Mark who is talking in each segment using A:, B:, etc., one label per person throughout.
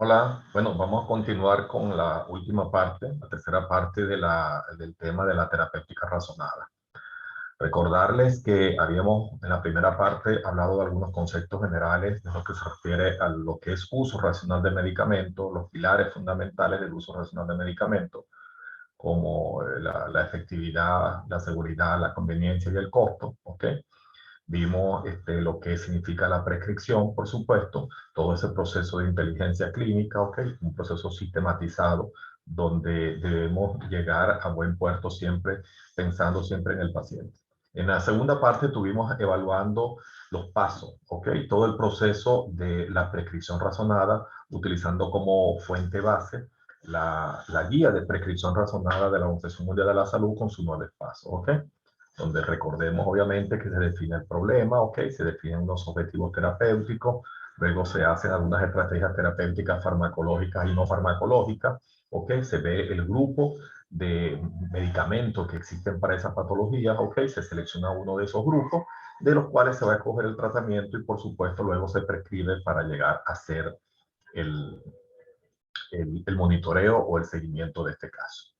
A: Hola, bueno, vamos a continuar con la última parte, la tercera parte del tema de la terapéutica razonada. Recordarles que habíamos en la primera parte hablado de algunos conceptos generales de lo que se refiere a lo que es uso racional de medicamentos, los pilares fundamentales del uso racional de medicamentos, como la efectividad, la seguridad, la conveniencia y el costo, ¿ok? Vimos lo que significa la prescripción, por supuesto, todo ese proceso de inteligencia clínica, ¿ok? Un proceso sistematizado donde debemos llegar a buen puerto siempre pensando siempre en el paciente. En la segunda parte estuvimos evaluando los pasos, ¿ok? Todo el proceso de la prescripción razonada, utilizando como fuente base la guía de prescripción razonada de la Organización Mundial de la Salud con sus 9 pasos, ¿ok? Donde recordemos obviamente que se define el problema, ¿ok? Se definen los objetivos terapéuticos, luego se hacen algunas estrategias terapéuticas farmacológicas y no farmacológicas, ¿ok? Se ve el grupo de medicamentos que existen para esas patologías, ¿ok? Se selecciona uno de esos grupos, de los cuales se va a escoger el tratamiento y por supuesto luego se prescribe para llegar a hacer el, el monitoreo o el seguimiento de este caso.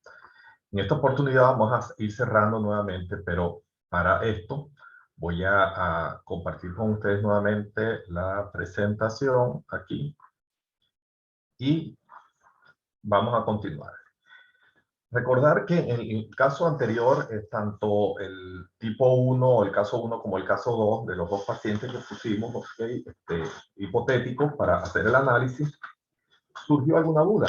A: En esta oportunidad vamos a ir cerrando nuevamente, pero para esto voy a compartir con ustedes nuevamente la presentación aquí y vamos a continuar. Recordar que en el caso anterior, tanto el tipo 1 o el caso 1 como el caso 2 de los dos pacientes que pusimos, okay, hipotéticos para hacer el análisis, surgió alguna duda.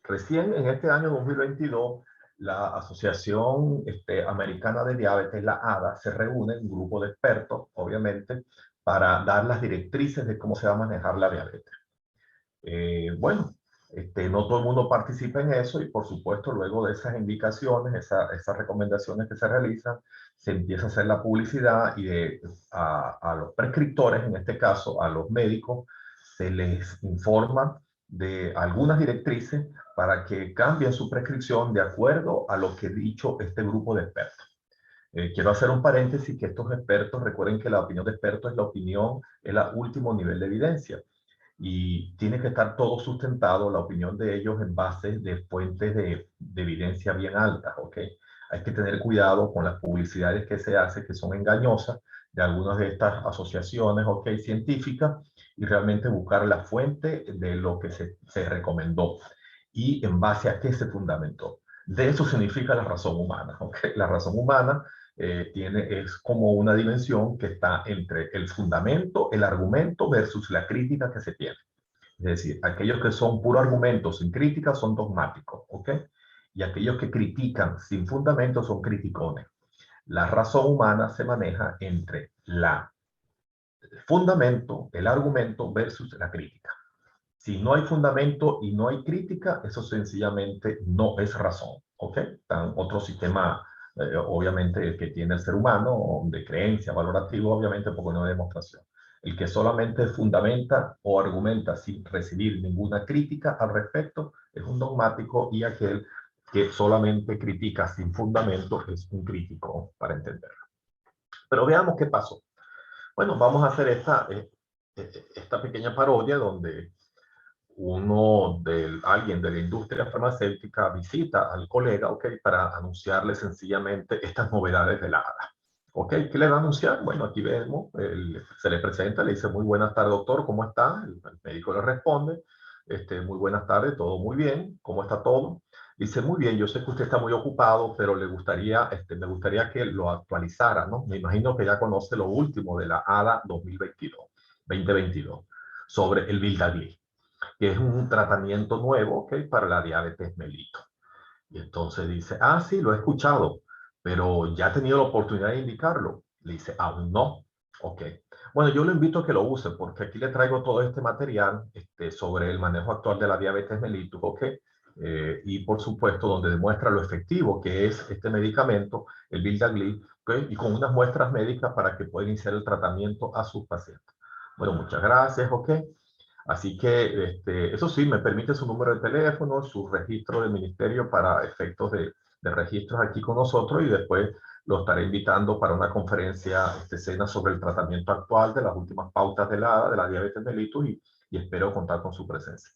A: Recién en este año 2022, la Asociación Americana de Diabetes, la ADA, se reúne, un grupo de expertos, obviamente, para dar las directrices de cómo se va a manejar la diabetes. Bueno, no todo el mundo participa en eso y por supuesto luego de esas indicaciones, esas recomendaciones que se realizan, se empieza a hacer la publicidad y a los prescriptores, en este caso a los médicos, se les informa de algunas directrices para que cambien su prescripción de acuerdo a lo que ha dicho este grupo de expertos. Quiero hacer un paréntesis que estos expertos, recuerden que la opinión de expertos es la opinión, es el último nivel de evidencia y tiene que estar todo sustentado, la opinión de ellos, en base de fuentes de evidencia bien altas, ¿ok? Hay que tener cuidado con las publicidades que se hacen, que son engañosas, de algunas de estas asociaciones, ¿ok? Científicas, y realmente buscar la fuente de lo que se recomendó y en base a qué se fundamentó. De eso significa la razón humana, ¿ok? La razón humana es como una dimensión que está entre el fundamento, el argumento versus la crítica que se tiene. Es decir, aquellos que son puro argumento sin crítica son dogmáticos, ¿ok? Y aquellos que critican sin fundamento son criticones. La razón humana se maneja entre el fundamento, el argumento versus la crítica. Si no hay fundamento y no hay crítica, eso sencillamente no es razón, ¿ok? Tan otro sistema, obviamente, que tiene el ser humano, de creencia, valorativo, obviamente, porque no hay demostración. El que solamente fundamenta o argumenta sin recibir ninguna crítica al respecto es un dogmático, y aquel que solamente critica sin fundamento es un crítico, para entenderlo. Pero veamos qué pasó. Bueno, vamos a hacer esta pequeña parodia donde alguien de la industria farmacéutica visita al colega, ¿ok? Para anunciarle sencillamente estas novedades de la ADA. ¿Ok? ¿Qué le va a anunciar? Bueno, aquí vemos, se le presenta, le dice: muy buenas tardes, doctor, ¿cómo está? El médico le responde: muy buenas tardes, todo muy bien, ¿cómo está todo? Dice: muy bien, yo sé que usted está muy ocupado, pero me gustaría que lo actualizara, ¿no? Me imagino que ya conoce lo último de la ADA 2022, sobre el Vildaglip, que es un tratamiento nuevo, ¿okay? Para la diabetes mellitus. Y entonces dice: ah, sí, lo he escuchado, pero ya he tenido la oportunidad de indicarlo. Le dice: aún no. Ok. Bueno, yo lo invito a que lo use, porque aquí le traigo todo este material sobre el manejo actual de la diabetes mellitus, ¿ok? Y por supuesto, donde demuestra lo efectivo que es este medicamento, el Vildaglip, ¿ok? Y con unas muestras médicas para que pueda iniciar el tratamiento a sus pacientes. Bueno, muchas gracias, ¿ok? Así que, eso sí, me permite su número de teléfono, su registro del ministerio para efectos de registros aquí con nosotros, y después lo estaré invitando para una conferencia cena sobre el tratamiento actual de las últimas pautas de la diabetes mellitus, y espero contar con su presencia.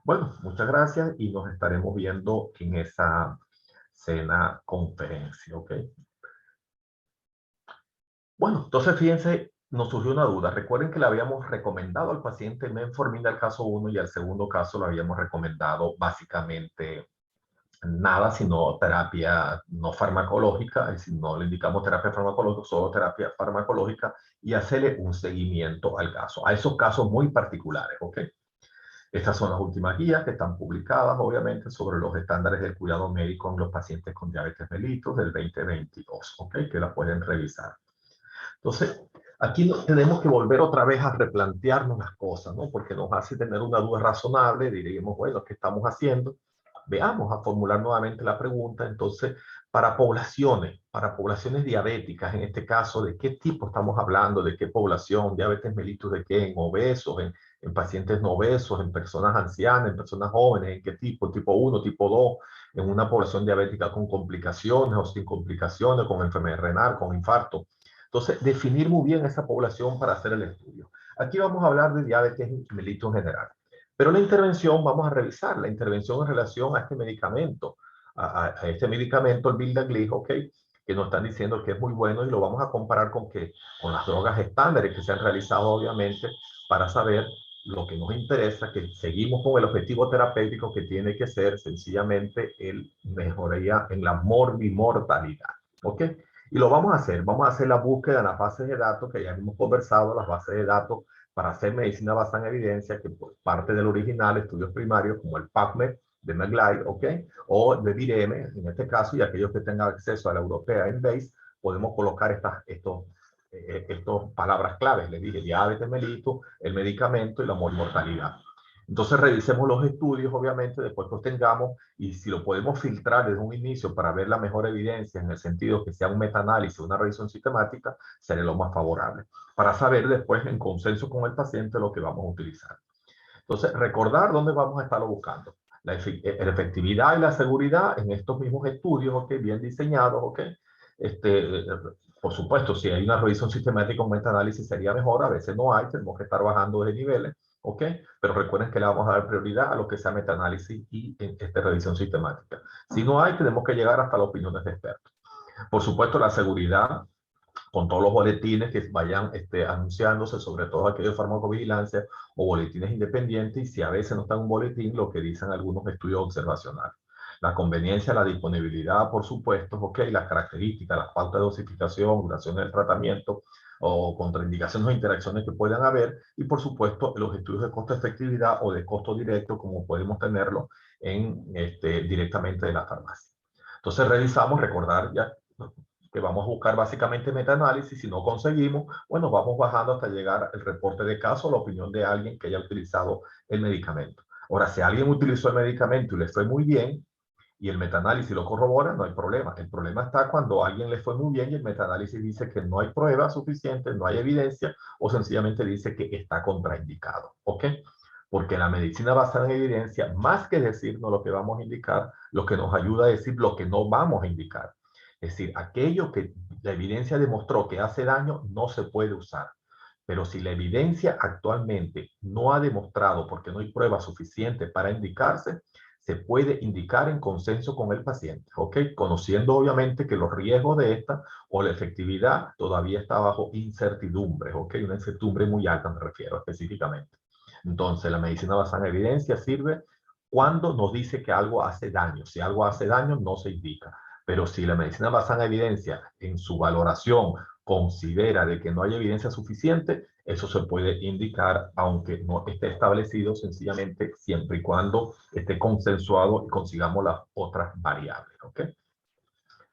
A: Bueno, muchas gracias y nos estaremos viendo en esa cena conferencia, ¿ok? Bueno, entonces fíjense, nos surgió una duda. Recuerden que le habíamos recomendado al paciente metformina al caso uno y al segundo caso le habíamos recomendado básicamente nada, sino terapia no farmacológica, es decir, no le indicamos terapia farmacológica, solo terapia farmacológica y hacerle un seguimiento al caso, a esos casos muy particulares, ¿ok? Estas son las últimas guías que están publicadas, obviamente, sobre los estándares del cuidado médico en los pacientes con diabetes mellitus del 2022, ¿ok? Que la pueden revisar. Entonces, aquí tenemos que volver otra vez a replantearnos las cosas, ¿no? Porque nos hace tener una duda razonable, diríamos, bueno, ¿qué estamos haciendo? Veamos a formular nuevamente la pregunta. Entonces, para poblaciones diabéticas, en este caso, ¿de qué tipo estamos hablando? ¿De qué población? ¿Diabetes mellitus de qué? ¿En obesos? ¿En pacientes no obesos? ¿En personas ancianas? ¿En personas jóvenes? ¿En qué tipo? ¿Tipo 1, tipo 2? ¿En una población diabética con complicaciones o sin complicaciones, con enfermedad renal, con infarto? Entonces, definir muy bien esa población para hacer el estudio. Aquí vamos a hablar de diabetes mellitus en general. Pero la intervención, vamos a revisar la intervención en relación a este medicamento, a este medicamento, el Vildagliptin, ¿ok? Que nos están diciendo que es muy bueno y lo vamos a comparar con las drogas estándares que se han realizado, obviamente, para saber lo que nos interesa, que seguimos con el objetivo terapéutico que tiene que ser sencillamente el mejoría en la morbimortalidad, ¿ok? Y lo vamos a hacer la búsqueda en las bases de datos que ya hemos conversado, las bases de datos para hacer medicina basada en evidencia, que por parte del original, estudios primarios como el PubMed de McGlide, ¿ok? O de VIREME, en este caso, y aquellos que tengan acceso a la europea Embase, podemos colocar estos palabras claves. Les dije, diabetes mellitus, el medicamento y la mortalidad. Entonces revisemos los estudios, obviamente, después que los tengamos, y si lo podemos filtrar desde un inicio para ver la mejor evidencia, en el sentido que sea un metaanálisis, una revisión sistemática, sería lo más favorable, para saber después, en consenso con el paciente, lo que vamos a utilizar. Entonces, recordar dónde vamos a estarlo buscando. La efectividad y la seguridad en estos mismos estudios, ¿ok? Bien diseñados, ¿ok? Este, por supuesto, si hay una revisión sistemática, un metaanálisis sería mejor. A veces no hay, tenemos que estar bajando de niveles, ¿ok? Pero recuerden que le vamos a dar prioridad a lo que sea metaanálisis y revisión sistemática. Si no hay, tenemos que llegar hasta las opiniones de expertos. Por supuesto, la seguridad con todos los boletines que vayan anunciándose, sobre todo aquellos de farmacovigilancia o boletines independientes, y si a veces no está en un boletín, lo que dicen algunos estudios observacionales. La conveniencia, la disponibilidad, por supuesto, ok, las características, las pautas de dosificación, duración del tratamiento, o contraindicaciones o interacciones que puedan haber, y por supuesto los estudios de costo-efectividad o de costo directo, como podemos tenerlo directamente de la farmacia. Entonces revisamos, recordar ya que vamos a buscar básicamente metaanálisis. Si no conseguimos, bueno, vamos bajando hasta llegar al reporte de caso, la opinión de alguien que haya utilizado el medicamento. Ahora, si alguien utilizó el medicamento y le fue muy bien y el metaanálisis lo corrobora, no hay problema. El problema está cuando a alguien le fue muy bien y el metaanálisis dice que no hay pruebas suficientes, no hay evidencia, o sencillamente dice que está contraindicado, ¿ok? Porque la medicina basada en evidencia, más que decirnos lo que vamos a indicar, lo que nos ayuda a decir lo que no vamos a indicar. Es decir, aquello que la evidencia demostró que hace daño no se puede usar. Pero si la evidencia actualmente no ha demostrado, porque no hay prueba suficiente para indicarse, se puede indicar en consenso con el paciente, ¿ok? Conociendo obviamente que los riesgos de esta o la efectividad todavía está bajo incertidumbre, ¿ok? Una incertidumbre muy alta me refiero específicamente. Entonces, la medicina basada en evidencia sirve cuando nos dice que algo hace daño. Si algo hace daño, no se indica. Pero si la medicina basada en evidencia, en su valoración, considera de que no hay evidencia suficiente, eso se puede indicar, aunque no esté establecido, sencillamente siempre y cuando esté consensuado y consigamos las otras variables, ¿ok?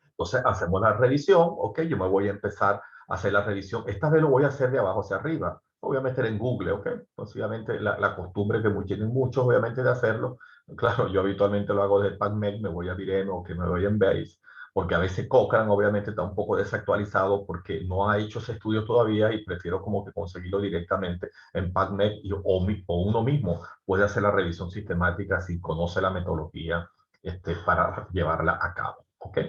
A: Entonces hacemos la revisión, ¿ok? Yo me voy a empezar a hacer la revisión. Esta vez lo voy a hacer de abajo hacia arriba. Lo voy a meter en Google, ¿ok? Pues obviamente la costumbre que tienen muchos, obviamente, de hacerlo. Claro, yo habitualmente lo hago desde PubMed, me voy a Vireno o que me voy en Base, porque a veces Cochrane obviamente está un poco desactualizado porque no ha hecho ese estudio todavía y prefiero como que conseguirlo directamente en PubMed o uno mismo puede hacer la revisión sistemática si conoce la metodología para llevarla a cabo, ¿ok?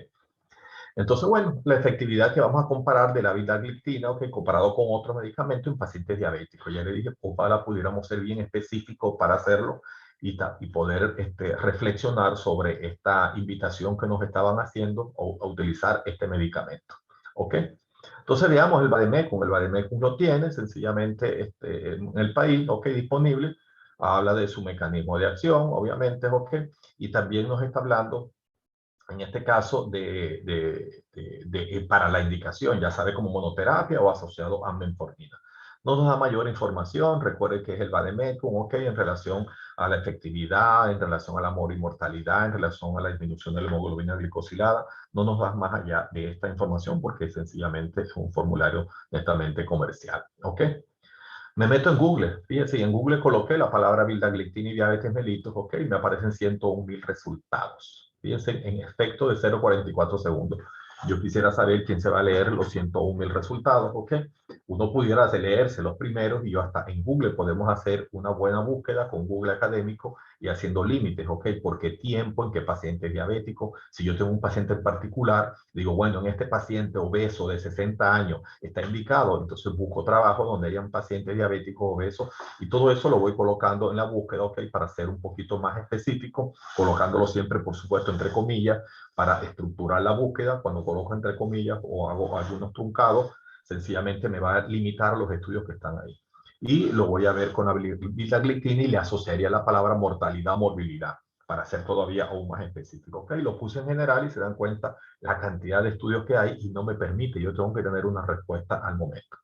A: Entonces, bueno, la efectividad que vamos a comparar de la vildagliptina, okay, comparado con otros medicamentos en pacientes diabéticos. Ya le dije, ojalá pudiéramos ser bien específicos para hacerlo y poder reflexionar sobre esta invitación que nos estaban haciendo a utilizar este medicamento. ¿Ok? Entonces, veamos el Vademecum. El Vademecum lo tiene sencillamente en el país, ¿ok? Disponible. Habla de su mecanismo de acción, obviamente, ¿ok? Y también nos está hablando, en este caso, para la indicación, ya sabe, como monoterapia o asociado a metformina. No nos da mayor información, recuerde que es el Vademecum, ¿ok? En relación a la efectividad, en relación a la mortalidad, en relación a la disminución de la hemoglobina glicosilada, no nos da más allá de esta información porque sencillamente es un formulario netamente comercial, ¿ok? Me meto en Google, fíjense, y en Google coloqué la palabra vildagliptina y diabetes mellitus, ok, y me aparecen 101.000 resultados. Fíjense, en efecto de 0,44 segundos. Yo quisiera saber quién se va a leer los 101.000 resultados, ok. Uno pudiera leerse los primeros y yo hasta en Google podemos hacer una buena búsqueda con Google Académico y haciendo límites, ok, por qué tiempo, en qué paciente es diabético. Si yo tengo un paciente en particular, digo, bueno, en este paciente obeso de 60 años está indicado, entonces busco trabajo donde hayan pacientes diabéticos obesos y todo eso lo voy colocando en la búsqueda, ok, para ser un poquito más específico, colocándolo siempre, por supuesto, entre comillas, para estructurar la búsqueda. Cuando coloco entre comillas o hago algunos truncados, sencillamente me va a limitar los estudios que están ahí. Y lo voy a ver con la vildagliptina y le asociaría la palabra mortalidad, morbilidad, para ser todavía aún más específico. Ok, lo puse en general y se dan cuenta la cantidad de estudios que hay y no me permite, yo tengo que tener una respuesta al momento.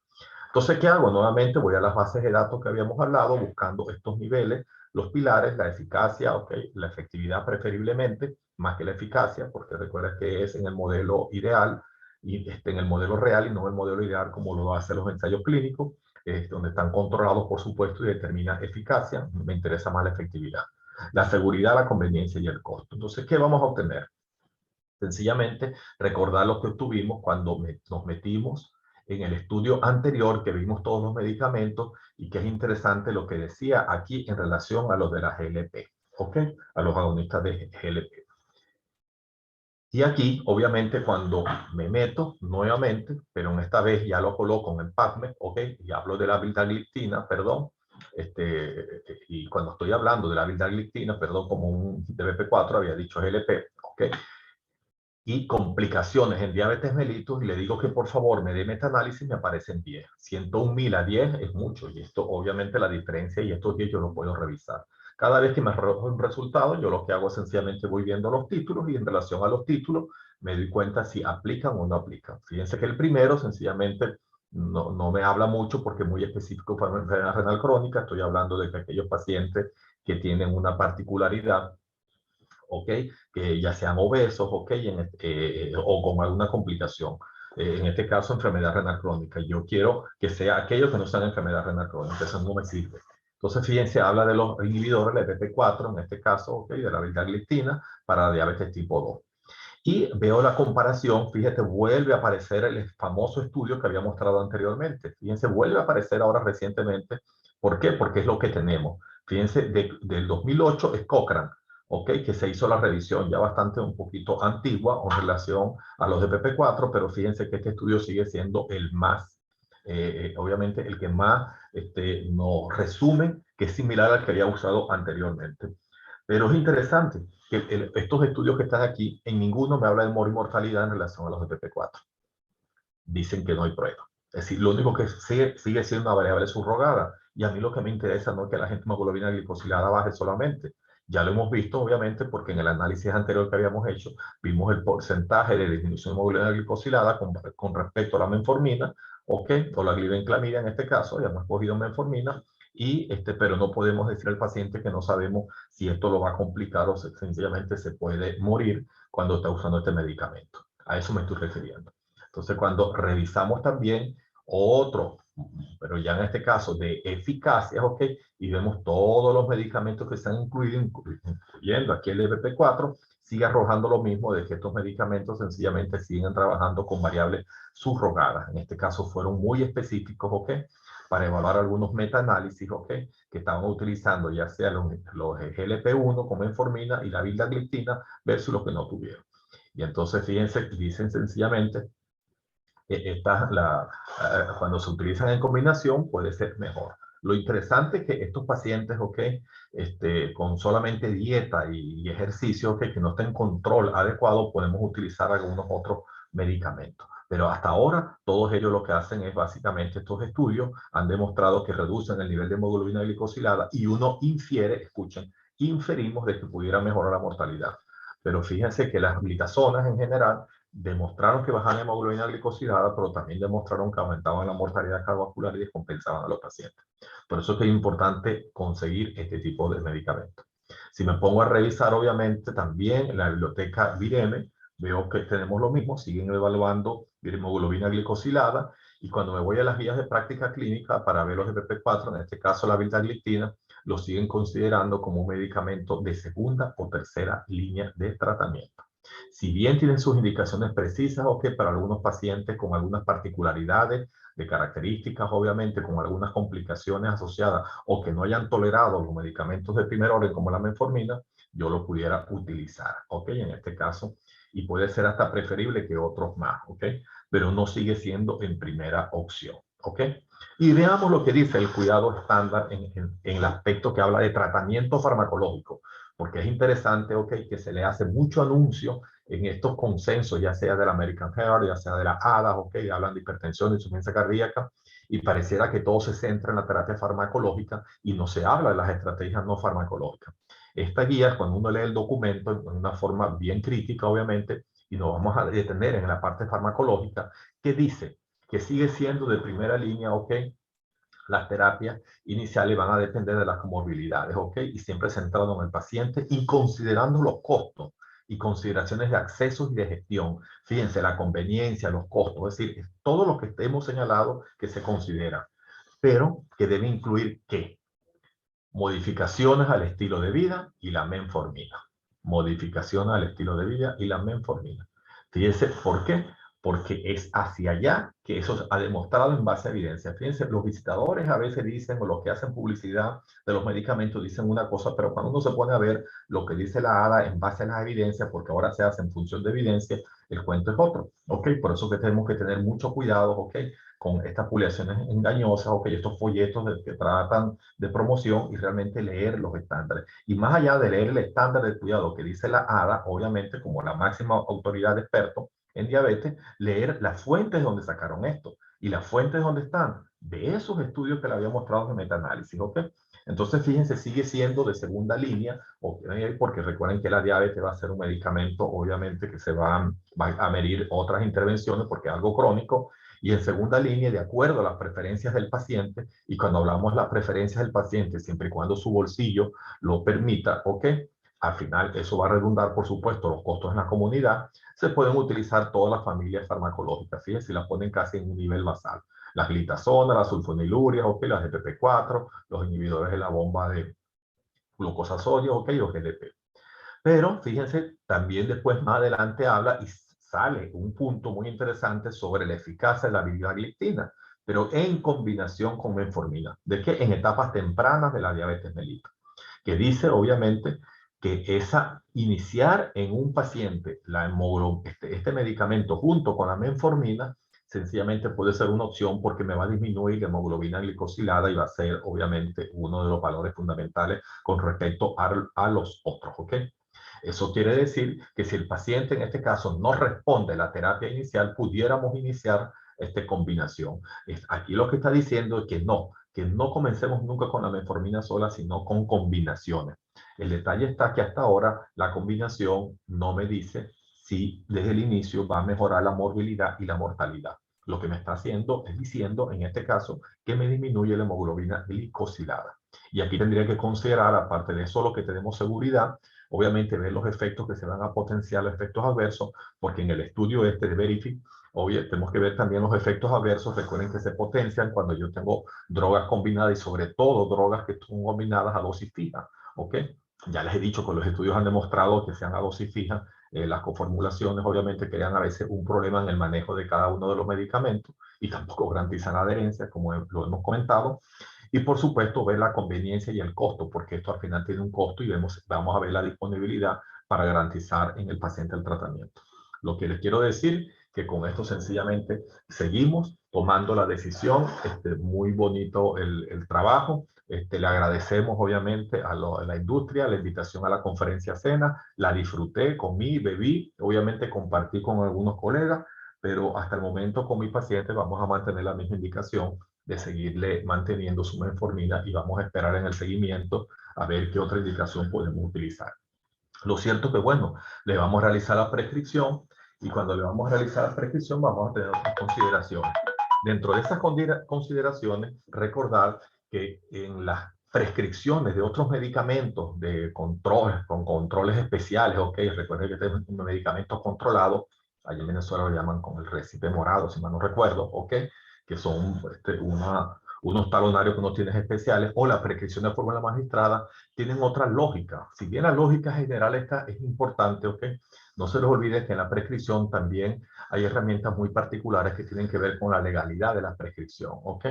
A: Entonces, ¿qué hago? Nuevamente voy a las bases de datos que habíamos hablado, buscando estos niveles, los pilares, la eficacia, ok, la efectividad preferiblemente, más que la eficacia, porque recuerda que es en el modelo ideal y en el modelo real y no en el modelo ideal como lo hacen los ensayos clínicos, donde están controlados, por supuesto, y determina eficacia. Me interesa más la efectividad. La seguridad, la conveniencia y el costo. Entonces, ¿qué vamos a obtener? Sencillamente recordar lo que obtuvimos cuando nos metimos en el estudio anterior, que vimos todos los medicamentos y que es interesante lo que decía aquí en relación a los de la GLP, ¿ok? A los agonistas de GLP. Y aquí, obviamente, cuando me meto nuevamente, pero en esta vez ya lo coloco en el PubMed, ¿ok? Y hablo de la vildagliptina, perdón, y cuando estoy hablando de la vildagliptina, perdón, como un DBP4 había dicho GLP, ¿ok? Y complicaciones en diabetes mellitus y le digo que por favor me dé metaanálisis, me aparecen 10. 101.000 a 10 es mucho y esto obviamente la diferencia y estos 10 yo lo puedo revisar. Cada vez que me arrojo un resultado, yo lo que hago esencialmente voy viendo los títulos y en relación a los títulos me doy cuenta si aplican o no aplican. Fíjense que el primero sencillamente no me habla mucho porque es muy específico para una enfermedad renal crónica. Estoy hablando de que aquellos pacientes que tienen una particularidad, ¿ok? Que ya sean obesos, ¿ok? O con alguna complicación. En este caso, enfermedad renal crónica. Yo quiero que sea aquellos que no sean enfermedad renal crónica, eso no me sirve. Entonces, fíjense, habla de los inhibidores, la EPP4, en este caso, ¿ok? De la vildagliptina para diabetes tipo 2. Y veo la comparación, fíjate, vuelve a aparecer el famoso estudio que había mostrado anteriormente. Fíjense, vuelve a aparecer ahora recientemente. ¿Por qué? Porque es lo que tenemos. Fíjense, del 2008 es Cochrane, ¿ok? Que se hizo la revisión ya bastante un poquito antigua en relación a los de PP4, pero fíjense que este estudio sigue siendo el más, obviamente, el que más nos resume, que es similar al que había usado anteriormente. Pero es interesante que estos estudios que están aquí, en ninguno me habla de mortalidad en relación a los de PP4. Dicen que no hay prueba. Es decir, lo único que sigue siendo una variable subrogada. Y a mí lo que me interesa no es que la gente hemoglobina glicosilada baje solamente. Ya lo hemos visto, obviamente, porque en el análisis anterior que habíamos hecho, vimos el porcentaje de disminución de hemoglobina glicosilada con respecto a la metformina, ¿ok? O la glibenclamida en este caso, ya hemos cogido metformina, pero no podemos decir al paciente que no sabemos si esto lo va a complicar o sencillamente se puede morir cuando está usando este medicamento. A eso me estoy refiriendo. Entonces, cuando revisamos también otro, pero ya en este caso de eficacia, ¿ok? Y vemos todos los medicamentos que se han incluido, incluyendo aquí el EBP4, sigue arrojando lo mismo de que estos medicamentos sencillamente siguen trabajando con variables subrogadas. En este caso fueron muy específicos, ¿ok? Para evaluar algunos metaanálisis, ¿ok? Que estaban utilizando ya sea los GLP-1 como metformina y la vildagliptina versus los que no tuvieron. Y entonces, fíjense, dicen sencillamente cuando se utilizan en combinación puede ser mejor. Lo interesante es que estos pacientes, ok, con solamente dieta y ejercicio, ok, que no está en control adecuado, podemos utilizar algunos otros medicamentos. Pero hasta ahora, todos ellos lo que hacen es básicamente estos estudios han demostrado que reducen el nivel de hemoglobina glicosilada y uno infiere, escuchen, inferimos de que pudiera mejorar la mortalidad. Pero fíjense que las glitazonas en general demostraron que bajaban la hemoglobina glicosilada, pero también demostraron que aumentaban la mortalidad cardiovascular y descompensaban a los pacientes. Por eso es que es importante conseguir este tipo de medicamentos. Si me pongo a revisar, obviamente, también en la biblioteca VIREME, veo que tenemos lo mismo, siguen evaluando hemoglobina glicosilada, y cuando me voy a las guías de práctica clínica para ver los EPP4, en este caso la vildagliptina, lo siguen considerando como un medicamento de segunda o tercera línea de tratamiento. Si bien tienen sus indicaciones precisas, ok, para algunos pacientes con algunas particularidades de características, obviamente, con algunas complicaciones asociadas o que no hayan tolerado los medicamentos de primer orden como la metformina, yo lo pudiera utilizar, ok, en este caso, y puede ser hasta preferible que otros más, ok, pero no sigue siendo en primera opción, ok. Y veamos lo que dice el cuidado estándar en el aspecto que habla de tratamiento farmacológico, porque es interesante, ok, que se le hace mucho anuncio en estos consensos, ya sea de la American Heart, ya sea de la ADA, ok, hablan de hipertensión, de insuficiencia cardíaca, y pareciera que todo se centra en la terapia farmacológica y no se habla de las estrategias no farmacológicas. Esta guía, cuando uno lee el documento en una forma bien crítica, obviamente, y nos vamos a detener en la parte farmacológica, que dice que sigue siendo de primera línea, ok, las terapias iniciales van a depender de las comorbilidades, ¿ok? Y siempre centrado en el paciente y considerando los costos y consideraciones de acceso y de gestión. Fíjense, la conveniencia, los costos, es decir, todo lo que hemos señalado que se considera, pero que debe incluir ¿qué? Modificaciones al estilo de vida y la metformina. Modificaciones al estilo de vida y la metformina. Fíjense, ¿por qué? Porque es hacia allá que eso ha demostrado en base a evidencia. Fíjense, los visitadores a veces dicen, o los que hacen publicidad de los medicamentos dicen una cosa, pero cuando uno se pone a ver lo que dice la ADA en base a las evidencias, porque ahora se hace en función de evidencia, el cuento es otro, ¿ok? Por eso que tenemos que tener mucho cuidado, ¿ok? Con estas publicaciones engañosas, ¿ok? Estos folletos que tratan de promoción y realmente leer los estándares. Y más allá de leer el estándar de cuidado que dice la ADA, obviamente como la máxima autoridad de expertos en diabetes, leer las fuentes donde sacaron esto. ¿Y las fuentes donde están? De esos estudios que le había mostrado de metaanálisis, ¿ok? Entonces, fíjense, sigue siendo de segunda línea, porque recuerden que la diabetes va a ser un medicamento, obviamente, que se va a medir otras intervenciones porque es algo crónico, y en segunda línea, de acuerdo a las preferencias del paciente, y cuando hablamos de las preferencias del paciente, siempre y cuando su bolsillo lo permita, ¿ok? Al final, eso va a redundar, por supuesto, los costos en la comunidad. Se pueden utilizar todas las familias farmacológicas, fíjense, si las ponen casi en un nivel basal. Las glitazonas, las sulfonilurias, ok, las EPP4, los inhibidores de la bomba de glucosa sodio, ok, los GLP. Pero fíjense, también después más adelante habla y sale un punto muy interesante sobre la eficacia de la vildagliptina, pero en combinación con metformina. ¿De qué? En etapas tempranas de la diabetes mellitus, que dice obviamente que iniciar en un paciente este medicamento junto con la metformina sencillamente puede ser una opción porque me va a disminuir la hemoglobina glicosilada y va a ser obviamente uno de los valores fundamentales con respecto a los otros, ¿ok? Eso quiere decir que si el paciente en este caso no responde a la terapia inicial, pudiéramos iniciar esta combinación. Aquí lo que está diciendo es que no comencemos nunca con la metformina sola, sino con combinaciones. El detalle está que hasta ahora la combinación no me dice si desde el inicio va a mejorar la morbilidad y la mortalidad. Lo que me está haciendo es diciendo, en este caso, que me disminuye la hemoglobina glicosilada. Y aquí tendría que considerar, aparte de eso, lo que tenemos seguridad, obviamente ver los efectos que se van a potenciar, los efectos adversos, porque en el estudio de Verific, tenemos que ver también los efectos adversos. Recuerden que se potencian cuando yo tengo drogas combinadas y sobre todo drogas que son combinadas a dosis fija, ¿ok? Ya les he dicho que los estudios han demostrado que sean a dosis fija, las coformulaciones obviamente crean a veces un problema en el manejo de cada uno de los medicamentos y tampoco garantizan la adherencia, como lo hemos comentado. Y por supuesto, ver la conveniencia y el costo, porque esto al final tiene un costo y vamos a ver la disponibilidad para garantizar en el paciente el tratamiento. Lo que les quiero decir que con esto sencillamente seguimos tomando la decisión. Muy bonito el trabajo. Le agradecemos obviamente a la industria, la invitación a la conferencia cena, la disfruté, comí, bebí, obviamente compartí con algunos colegas, pero hasta el momento con mis pacientes vamos a mantener la misma indicación de seguirle manteniendo su metformina y vamos a esperar en el seguimiento a ver qué otra indicación podemos utilizar. Lo cierto que, bueno, le vamos a realizar la prescripción y cuando le vamos a realizar la prescripción vamos a tener otras consideraciones. Dentro de esas consideraciones, recordar que en las prescripciones de otros medicamentos de control, con controles especiales, ok, recuerden que tenemos medicamentos controlados, allí en Venezuela lo llaman con el récipe morado, si mal no recuerdo, ok, que son unos talonarios que no tienes especiales, o la prescripción de fórmula magistrada, tienen otra lógica. Si bien la lógica general esta es importante, ¿ok? No se les olvide que en la prescripción también hay herramientas muy particulares que tienen que ver con la legalidad de la prescripción, ¿ok?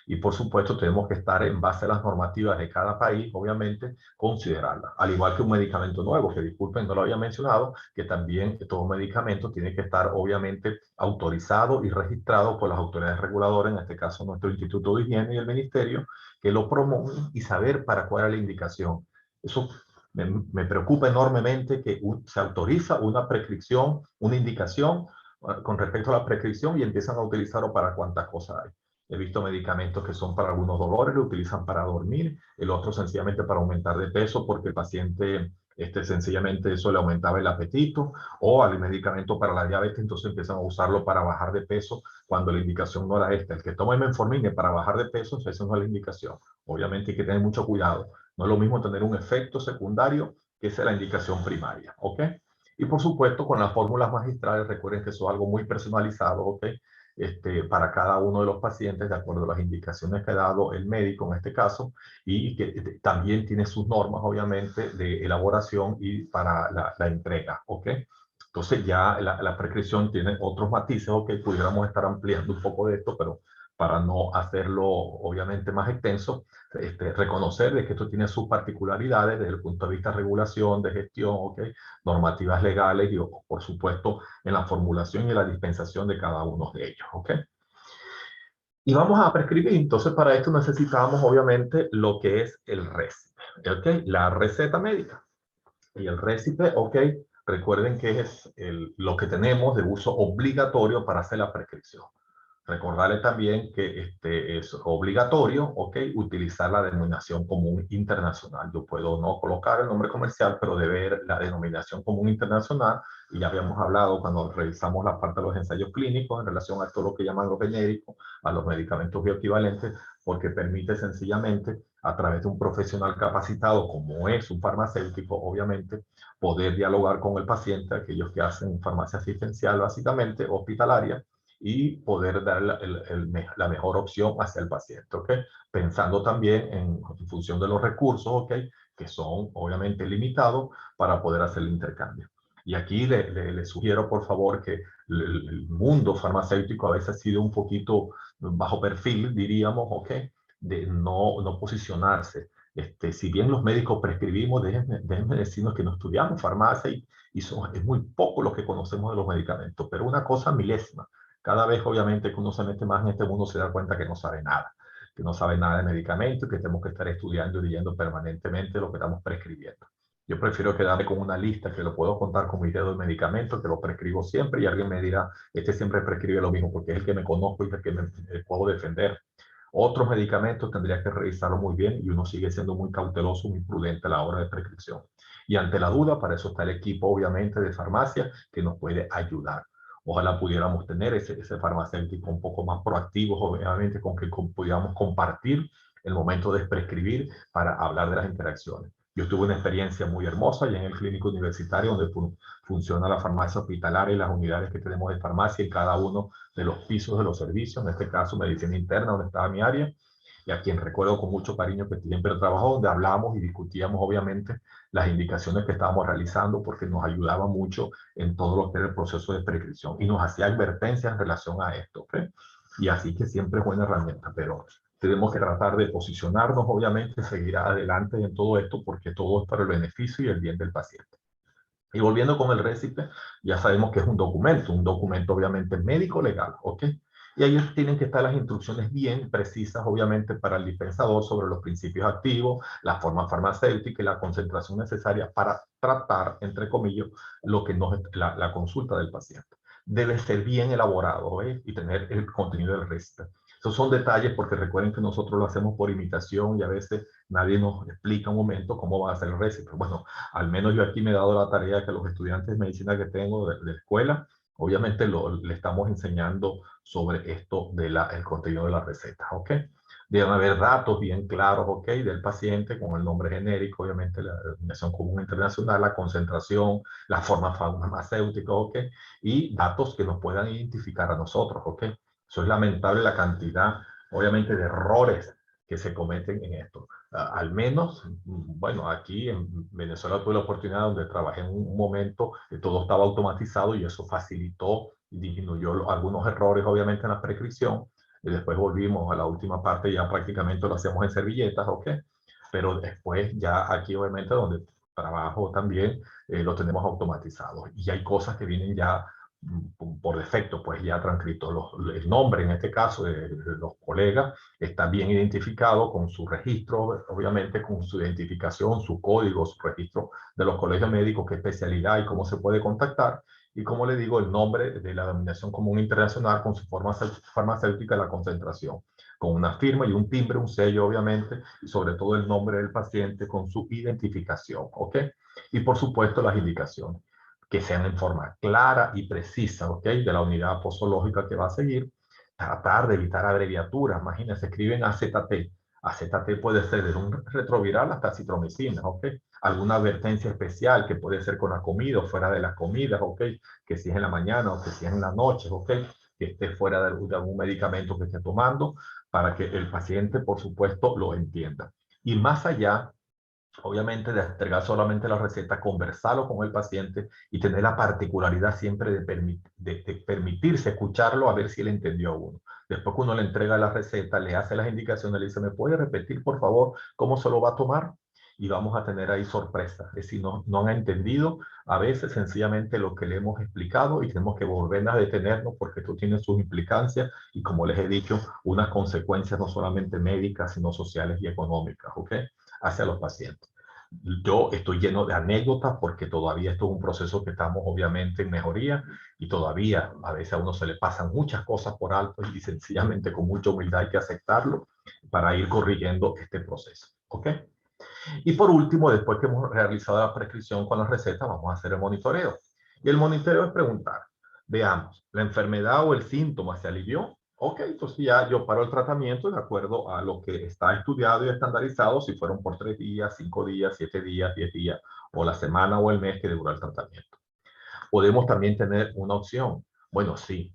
A: Y por supuesto tenemos que estar en base a las normativas de cada país, obviamente, considerarlas. Al igual que un medicamento nuevo, que disculpen, no lo había mencionado, que también todo medicamento tiene que estar obviamente autorizado y registrado por las autoridades reguladoras, en este caso nuestro Instituto de Higiene y el Ministerio, que lo promueven y saber para cuál es la indicación. Eso me preocupa enormemente que se autoriza una prescripción, una indicación con respecto a la prescripción y empiezan a utilizarlo para cuantas cosas hay. He visto medicamentos que son para algunos dolores, lo utilizan para dormir, el otro sencillamente para aumentar de peso porque el paciente sencillamente eso le aumentaba el apetito, o al medicamento para la diabetes, entonces empiezan a usarlo para bajar de peso cuando la indicación no era esta. El que toma metformina para bajar de peso, esa no es la indicación. Obviamente hay que tener mucho cuidado. No es lo mismo tener un efecto secundario que esa es la indicación primaria, ¿ok? Y por supuesto, con las fórmulas magistrales, recuerden que eso es algo muy personalizado, ¿ok? Para cada uno de los pacientes, de acuerdo a las indicaciones que ha dado el médico en este caso, y que también tiene sus normas, obviamente, de elaboración y para la entrega, ¿ok? Entonces ya la prescripción tiene otros matices, ¿ok? Pudiéramos estar ampliando un poco de esto, pero para no hacerlo, obviamente, más extenso, reconocer de que esto tiene sus particularidades desde el punto de vista de regulación, de gestión, ¿ok? Normativas legales y, por supuesto, en la formulación y la dispensación de cada uno de ellos, ¿ok? Y vamos a prescribir, entonces para esto necesitamos obviamente lo que es el récipe, ¿ok? La receta médica. Y el récipe, ¿ok? Recuerden que es lo que tenemos de uso obligatorio para hacer la prescripción. Recordarles también que es obligatorio, ¿ok? Utilizar la denominación común internacional. Yo puedo no colocar el nombre comercial, pero debe ver la denominación común internacional. Y ya habíamos hablado cuando revisamos la parte de los ensayos clínicos en relación a todo lo que llaman los genéricos, a los medicamentos bioequivalentes, porque permite sencillamente, a través de un profesional capacitado, como es un farmacéutico, obviamente, poder dialogar con el paciente, aquellos que hacen farmacia asistencial básicamente, hospitalaria, y poder dar la mejor opción hacia el paciente, ¿ok? Pensando también en función de los recursos, ¿ok? Que son obviamente limitados para poder hacer el intercambio. Y aquí le sugiero, por favor, que el mundo farmacéutico a veces ha sido un poquito bajo perfil, diríamos, ¿ok? De no posicionarse. Si bien los médicos prescribimos, déjenme decirnos que no estudiamos farmacia y es muy poco lo que conocemos de los medicamentos, pero una cosa milésima. Cada vez, obviamente, que uno se mete más en este mundo, se da cuenta que no sabe nada de medicamentos, que tenemos que estar estudiando y leyendo permanentemente lo que estamos prescribiendo. Yo prefiero quedarme con una lista que lo puedo contar con mis dedos de medicamentos, que lo prescribo siempre y alguien me dirá, siempre prescribe lo mismo porque es el que me conozco y el que me puedo defender. Otros medicamentos tendría que revisarlo muy bien y uno sigue siendo muy cauteloso, muy prudente a la hora de prescripción. Y ante la duda, para eso está el equipo, obviamente, de farmacia que nos puede ayudar. Ojalá pudiéramos tener ese farmacéutico un poco más proactivo, obviamente, con que pudiéramos compartir el momento de prescribir para hablar de las interacciones. Yo tuve una experiencia muy hermosa y en el clínico universitario donde funciona la farmacia hospitalaria y las unidades que tenemos de farmacia en cada uno de los pisos de los servicios, en este caso medicina interna, donde estaba mi área, y a quien recuerdo con mucho cariño que siempre trabajó, donde hablamos y discutíamos obviamente las indicaciones que estábamos realizando porque nos ayudaba mucho en todo lo que era el proceso de prescripción y nos hacía advertencias en relación a esto, ¿ok? Y así que siempre es buena herramienta, pero tenemos que tratar de posicionarnos, obviamente, seguir adelante en todo esto porque todo es para el beneficio y el bien del paciente. Y volviendo con el récipe, ya sabemos que es un documento obviamente médico legal, ¿ok? Y ahí tienen que estar las instrucciones bien precisas, obviamente, para el dispensador sobre los principios activos, la forma farmacéutica y la concentración necesaria para tratar, entre comillas, lo que no es la consulta del paciente. Debe ser bien elaborado, ¿eh? Y tener el contenido del récipe. Esos son detalles porque recuerden que nosotros lo hacemos por imitación y a veces nadie nos explica un momento cómo va a ser el récipe. Bueno, al menos yo aquí me he dado la tarea que los estudiantes de medicina que tengo de escuela, obviamente le estamos enseñando sobre esto del contenido de las recetas, ¿ok? Deben haber datos bien claros, ¿ok? Del paciente con el nombre genérico, obviamente la denominación común internacional, la concentración, la forma farmacéutica, ¿ok? Y datos que nos puedan identificar a nosotros, ¿ok? Eso es lamentable la cantidad, obviamente, de errores que se cometen en esto. Al menos, bueno, aquí en Venezuela tuve la oportunidad donde trabajé en un momento que todo estaba automatizado y eso facilitó y disminuyó algunos errores, obviamente, en la prescripción. Y después volvimos a la última parte, ya prácticamente lo hacemos en servilletas, ¿ok? Pero después ya aquí, obviamente, donde trabajo también, lo tenemos automatizado. Y hay cosas que vienen ya por defecto, pues ya transcrito el nombre, en este caso, de los colegas, está bien identificado con su registro, obviamente con su identificación, su código, su registro de los colegios médicos, qué especialidad y cómo se puede contactar. Y como le digo, el nombre de la denominación común internacional con su forma farmacéutica, la concentración, con una firma y un timbre, un sello, obviamente, y sobre todo el nombre del paciente con su identificación, ¿ok? Y por supuesto las indicaciones que sean en forma clara y precisa, ¿ok? De la unidad posológica que va a seguir. Tratar de evitar abreviaturas. Imagínense, escriben AZT. AZT puede ser desde un retroviral hasta citromicina, ¿ok? Alguna advertencia especial que puede ser con la comida o fuera de las comidas, ¿ok? Que si es en la mañana o que si es en la noche, ¿ok? Que esté fuera de algún medicamento que esté tomando para que el paciente, por supuesto, lo entienda. Y más allá, obviamente, de entregar solamente la receta, conversarlo con el paciente y tener la particularidad siempre de permitirse escucharlo a ver si él entendió a uno. Después que uno le entrega la receta, le hace las indicaciones, le dice, ¿me puede repetir, por favor, cómo se lo va a tomar? Y vamos a tener ahí sorpresas. Es decir, no han entendido a veces sencillamente lo que le hemos explicado y tenemos que volver a detenernos porque esto tiene sus implicancias y, como les he dicho, unas consecuencias no solamente médicas, sino sociales y económicas, ¿ok? Hacia los pacientes. Yo estoy lleno de anécdotas porque todavía esto es un proceso que estamos obviamente en mejoría y todavía a veces a uno se le pasan muchas cosas por alto y sencillamente con mucha humildad hay que aceptarlo para ir corrigiendo este proceso. ¿Ok? Y por último, después que hemos realizado la prescripción con la receta, vamos a hacer el monitoreo. Y el monitoreo es preguntar, veamos, ¿la enfermedad o el síntoma se alivió? Ok, entonces ya yo paro el tratamiento de acuerdo a lo que está estudiado y estandarizado, si fueron por 3 días, 5 días, 7 días, 10 días, o la semana o el mes que duró el tratamiento. Podemos también tener una opción. Bueno, sí,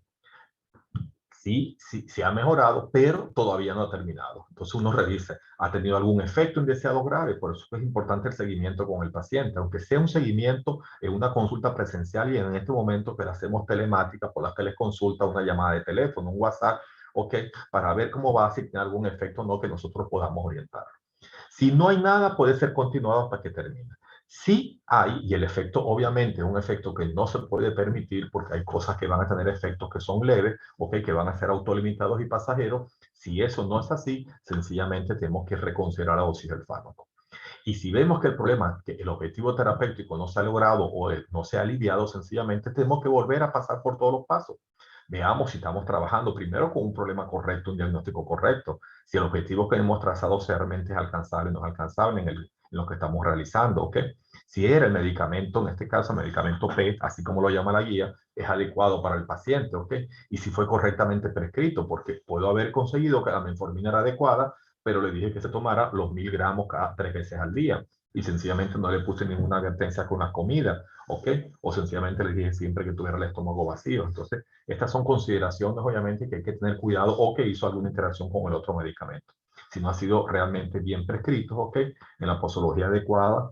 A: sí, se ha mejorado, pero todavía no ha terminado. Entonces uno revisa, ¿ha tenido algún efecto indeseado grave? Por eso es importante el seguimiento con el paciente, aunque sea un seguimiento en una consulta presencial y en este momento que la hacemos telemática por las teleconsultas, una llamada de teléfono, un WhatsApp, ¿ok? Para ver cómo va, si tiene algún efecto o no que nosotros podamos orientar. Si no hay nada, puede ser continuado hasta que termine. Sí hay, y el efecto obviamente es un efecto que no se puede permitir porque hay cosas que van a tener efectos que son leves, okay, que van a ser autolimitados y pasajeros. Si eso no es así, sencillamente tenemos que reconsiderar la dosis del fármaco. Y si vemos que el problema, que el objetivo terapéutico no se ha logrado o no se ha aliviado, sencillamente tenemos que volver a pasar por todos los pasos. Veamos si estamos trabajando primero con un problema correcto, un diagnóstico correcto, si el objetivo que hemos trazado realmente es alcanzable o no es alcanzable en lo que estamos realizando, ¿ok? Si era el medicamento, en este caso, el medicamento P, así como lo llama la guía, es adecuado para el paciente, ¿ok? Y si fue correctamente prescrito, porque puedo haber conseguido que la metformina era adecuada, pero le dije que se tomara los 1000 gramos cada 3 veces al día y sencillamente no le puse ninguna advertencia con las comidas, ¿ok? O sencillamente le dije siempre que tuviera el estómago vacío. Entonces, estas son consideraciones, obviamente, que hay que tener cuidado o que hizo alguna interacción con el otro medicamento. Si no ha sido realmente bien prescrito, ¿ok? En la posología adecuada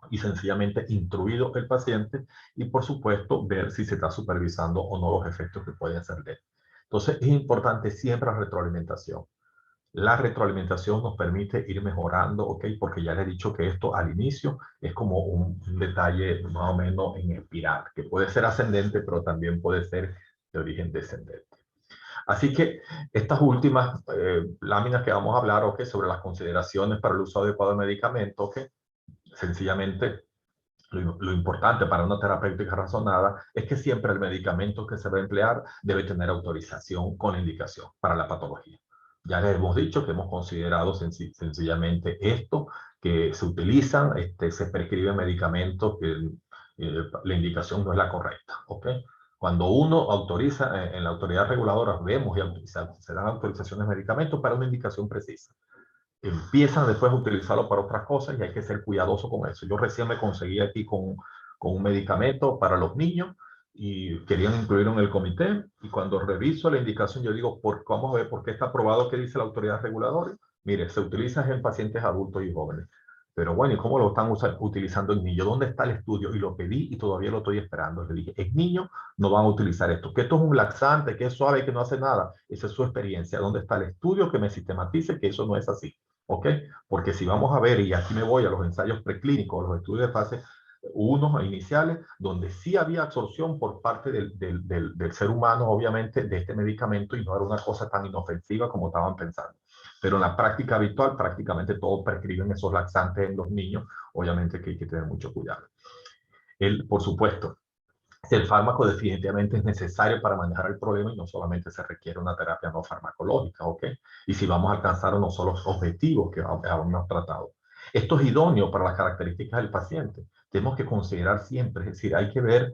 A: y sencillamente instruido el paciente y, por supuesto, ver si se está supervisando o no los efectos que pueden ser de él. Entonces, es importante siempre la retroalimentación. La retroalimentación nos permite ir mejorando, ¿ok? Porque ya les he dicho que esto al inicio es como un detalle más o menos en espiral, que puede ser ascendente, pero también puede ser de origen descendente. Así que estas últimas láminas que vamos a hablar, ¿ok? Sobre las consideraciones para el uso adecuado de medicamentos, ¿ok? Sencillamente, lo importante para una terapéutica razonada es que siempre el medicamento que se va a emplear debe tener autorización con indicación para la patología. Ya les hemos dicho que hemos considerado sencillamente esto, que se utilizan, se prescriben medicamentos que la indicación no es la correcta, ¿ok? Cuando uno autoriza, en la autoridad reguladora vemos y se dan autorizaciones de medicamentos para una indicación precisa. Empiezan después a utilizarlo para otras cosas y hay que ser cuidadoso con eso. Yo recién me conseguí aquí con un medicamento para los niños y querían incluirlo en el comité, y cuando reviso la indicación yo digo, vamos a ver por qué está aprobado, qué dice la autoridad reguladora. Mire, se utiliza en pacientes adultos y jóvenes. Pero bueno, ¿y cómo lo están utilizando en niños? ¿Dónde está el estudio? Y lo pedí y todavía lo estoy esperando. Le dije, en niños no van a utilizar esto, que esto es un laxante, que es suave, que no hace nada. Esa es su experiencia. ¿Dónde está el estudio que me sistematice que eso no es así? ¿Ok? Porque si vamos a ver, y aquí me voy a los ensayos preclínicos, los estudios de fase 1 iniciales, donde sí había absorción por parte del ser humano, obviamente, de este medicamento, y no era una cosa tan inofensiva como estaban pensando. Pero en la práctica habitual, prácticamente todos prescriben esos laxantes en los niños, obviamente que hay que tener mucho cuidado. Por supuesto, el fármaco definitivamente es necesario para manejar el problema y no solamente se requiere una terapia no farmacológica, ¿ok? Y si vamos a alcanzar unos solos objetivos que hemos tratado. Esto es idóneo para las características del paciente. Tenemos que considerar siempre, es decir, hay que ver,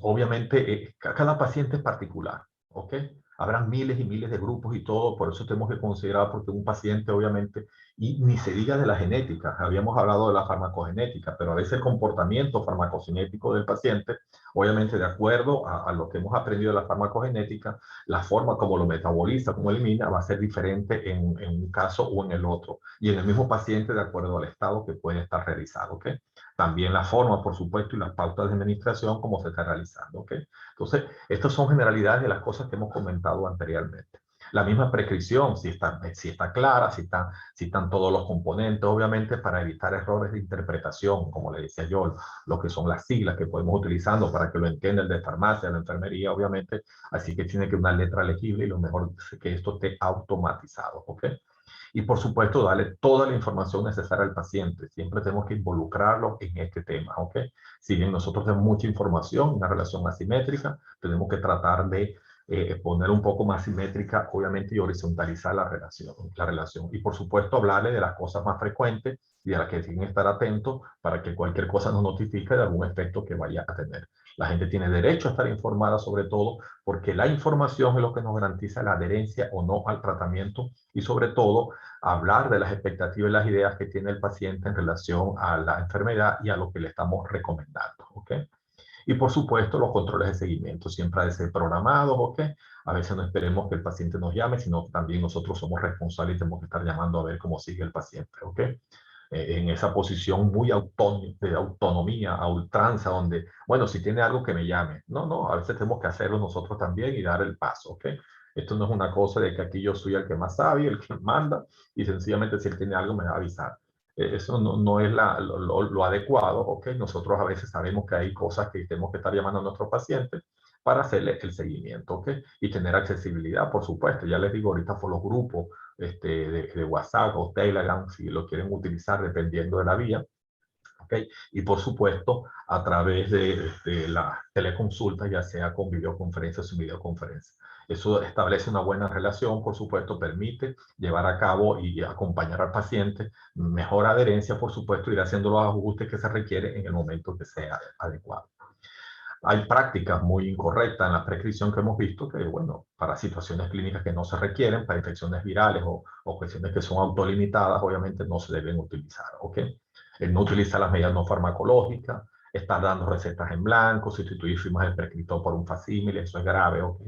A: obviamente, cada paciente es particular, ¿ok? Habrán miles y miles de grupos y todo, por eso tenemos que considerar, porque un paciente, obviamente, y ni se diga de la genética, habíamos hablado de la farmacogenética, pero a veces el comportamiento farmacocinético del paciente, obviamente de acuerdo a lo que hemos aprendido de la farmacogenética, la forma como lo metaboliza, como elimina, va a ser diferente en un caso o en el otro, y en el mismo paciente de acuerdo al estado que puede estar realizado, ¿ok? También la forma, por supuesto, y las pautas de administración, como se está realizando, ¿ok? Entonces, estas son generalidades de las cosas que hemos comentado anteriormente. La misma prescripción, si está clara, si están todos los componentes, obviamente para evitar errores de interpretación, como le decía yo, lo que son las siglas que podemos utilizando para que lo entienda el de farmacia, la enfermería, obviamente, así que tiene que una letra legible y lo mejor es que esto esté automatizado, ¿ok? Y por supuesto, darle toda la información necesaria al paciente. Siempre tenemos que involucrarlo en este tema, ¿ok? Si bien nosotros tenemos mucha información, una relación asimétrica, tenemos que tratar de poner un poco más simétrica, obviamente, y horizontalizar la relación. Y por supuesto, hablarle de las cosas más frecuentes y a las que tienen que estar atentos para que cualquier cosa nos notifique de algún efecto que vaya a tener. La gente tiene derecho a estar informada sobre todo porque la información es lo que nos garantiza la adherencia o no al tratamiento y sobre todo hablar de las expectativas y las ideas que tiene el paciente en relación a la enfermedad y a lo que le estamos recomendando, ¿ok? Y por supuesto, los controles de seguimiento siempre han de ser programados, ¿ok? A veces no esperemos que el paciente nos llame, sino que también nosotros somos responsables y tenemos que estar llamando a ver cómo sigue el paciente, ¿ok? En esa posición muy de autonomía, a ultranza, donde, bueno, si tiene algo que me llame. No, no, a veces tenemos que hacerlo nosotros también y dar el paso, ¿ok? Esto no es una cosa de que aquí yo soy el que más sabe, el que manda, y sencillamente si él tiene algo me va a avisar. Eso no es lo adecuado, ¿ok? Nosotros a veces sabemos que hay cosas que tenemos que estar llamando a nuestros pacientes para hacerle el seguimiento, ¿ok? Y tener accesibilidad, por supuesto. Ya les digo ahorita por los grupos de WhatsApp o Telegram, si lo quieren utilizar dependiendo de la vía, ¿ok? Y por supuesto, a través de la teleconsulta, ya sea con videoconferencia o sin videoconferencia. Eso establece una buena relación, por supuesto, permite llevar a cabo y acompañar al paciente, mejor adherencia, por supuesto, ir haciendo los ajustes que se requieren en el momento que sea adecuado. Hay prácticas muy incorrectas en la prescripción que hemos visto que, bueno, para situaciones clínicas que no se requieren, para infecciones virales o cuestiones que son autolimitadas, obviamente no se deben utilizar, ¿ok? El no utilizar las medidas no farmacológicas, estar dando recetas en blanco, sustituir firmas del prescriptor por un facsímil, eso es grave, ¿ok?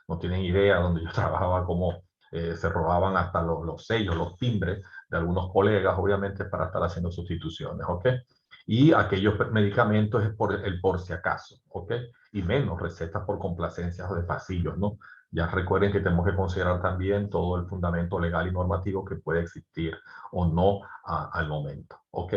A: No tienen idea, donde yo trabajaba, cómo se robaban hasta los sellos, los timbres de algunos colegas, obviamente, para estar haciendo sustituciones, ¿ok? Y aquellos medicamentos es por si acaso, ¿ok? Y menos recetas por complacencias o de pasillos, ¿no? Ya recuerden que tenemos que considerar también todo el fundamento legal y normativo que puede existir o no al momento, ¿ok?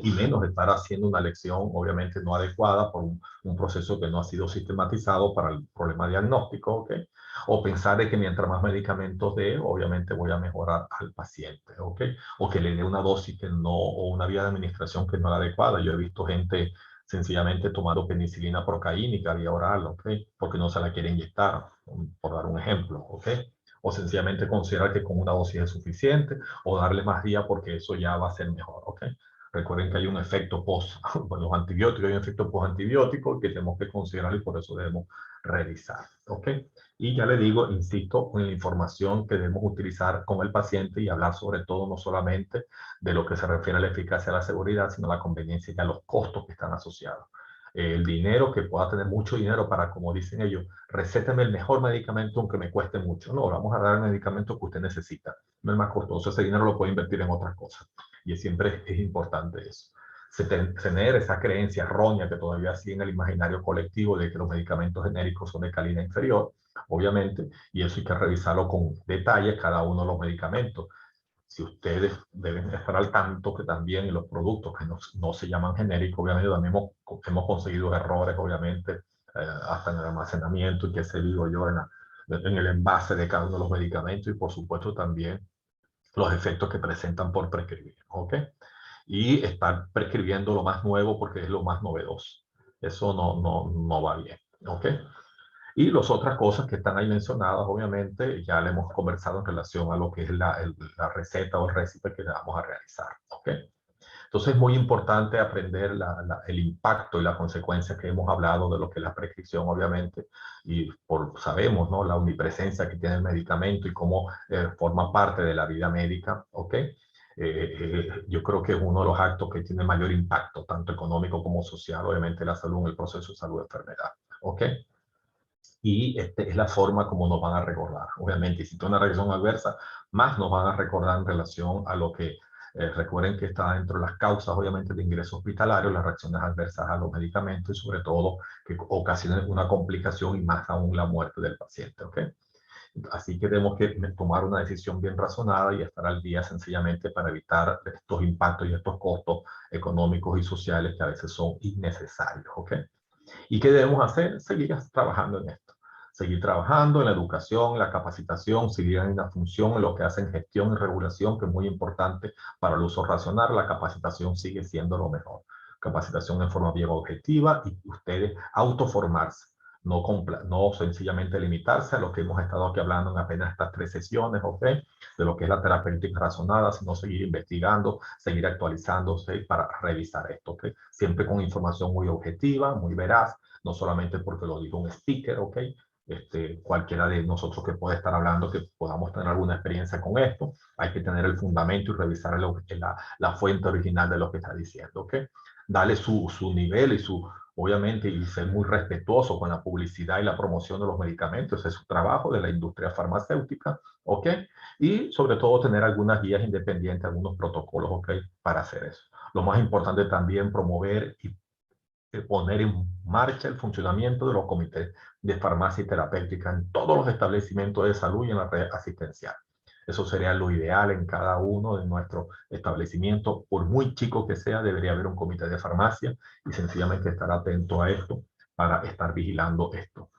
A: Y menos estar haciendo una elección obviamente no adecuada por un proceso que no ha sido sistematizado para el problema diagnóstico, ¿ok? O pensar de que mientras más medicamentos dé, obviamente voy a mejorar al paciente, ¿ok? O que le dé una dosis que no, o una vía de administración que no es adecuada. Yo he visto gente sencillamente tomando penicilina procaínica vía oral, ¿ok? Porque no se la quiere inyectar, por dar un ejemplo, ¿ok? O sencillamente considerar que con una dosis es suficiente, o darle más días porque eso ya va a ser mejor, ¿ok? Recuerden que hay un efecto post, bueno, los antibióticos, hay un efecto post-antibiótico que tenemos que considerar y por eso debemos revisar, ¿ok? Y ya le digo, insisto, en la información que debemos utilizar con el paciente y hablar sobre todo no solamente de lo que se refiere a la eficacia y a la seguridad, sino a la conveniencia y a los costos que están asociados. El dinero, que pueda tener mucho dinero para, como dicen ellos, recéteme el mejor medicamento aunque me cueste mucho. No, vamos a dar el medicamento que usted necesita, no es más costoso. Ese dinero lo puede invertir en otras cosas. Y siempre es importante eso. Tener esa creencia errónea que todavía sigue en el imaginario colectivo de que los medicamentos genéricos son de calidad inferior, obviamente, y eso hay que revisarlo con detalle cada uno de los medicamentos. Si ustedes deben estar al tanto que también los productos que no se llaman genéricos, obviamente también hemos conseguido errores, obviamente, hasta en el almacenamiento y qué sé yo, en el envase de cada uno de los medicamentos y por supuesto también los efectos que presentan por prescribir, ¿ok? Y estar prescribiendo lo más nuevo porque es lo más novedoso. Eso no va bien, ¿ok? Y las otras cosas que están ahí mencionadas, obviamente, ya le hemos conversado en relación a lo que es la receta o el récipe que le vamos a realizar, ¿ok? Entonces es muy importante aprender el impacto y la consecuencia que hemos hablado de lo que es la prescripción, obviamente, y sabemos, ¿no? La omnipresencia que tiene el medicamento y cómo forma parte de la vida médica, ¿ok? Yo creo que es uno de los actos que tiene mayor impacto, tanto económico como social, obviamente la salud en el proceso de salud-enfermedad, ¿ok? Y es la forma como nos van a recordar. Obviamente, si tiene una reacción adversa, más nos van a recordar en relación a lo que recuerden que está dentro de las causas, obviamente, de ingreso hospitalario, las reacciones adversas a los medicamentos y sobre todo que ocasionen una complicación y más aún la muerte del paciente, ¿ok? Así que tenemos que tomar una decisión bien razonada y estar al día sencillamente para evitar estos impactos y estos costos económicos y sociales que a veces son innecesarios, ¿ok? ¿Y qué debemos hacer? Seguir trabajando en esto. Seguir trabajando en la educación, la capacitación, seguir en la función, en lo que hacen gestión y regulación, que es muy importante para el uso racional. La capacitación sigue siendo lo mejor. Capacitación en forma bien objetiva y ustedes autoformarse. No sencillamente limitarse a lo que hemos estado aquí hablando en apenas estas 3 sesiones, ¿ok? De lo que es la terapéutica razonada, sino seguir investigando, seguir actualizándose para revisar esto, ¿ok? Siempre con información muy objetiva, muy veraz, no solamente porque lo dijo un speaker, ¿ok? Cualquiera de nosotros que puede estar hablando, que podamos tener alguna experiencia con esto, hay que tener el fundamento y revisar la fuente original de lo que está diciendo, ¿ok? Darle su nivel y obviamente, y ser muy respetuoso con la publicidad y la promoción de los medicamentos, ese es su trabajo de la industria farmacéutica, ¿ok? Y sobre todo tener algunas guías independientes, algunos protocolos, ¿ok? Para hacer eso. Lo más importante también promover y poner en marcha el funcionamiento de los comités de farmacia y terapéutica en todos los establecimientos de salud y en la red asistencial. Eso sería lo ideal en cada uno de nuestros establecimientos. Por muy chico que sea, debería haber un comité de farmacia y sencillamente estar atento a esto para estar vigilando esto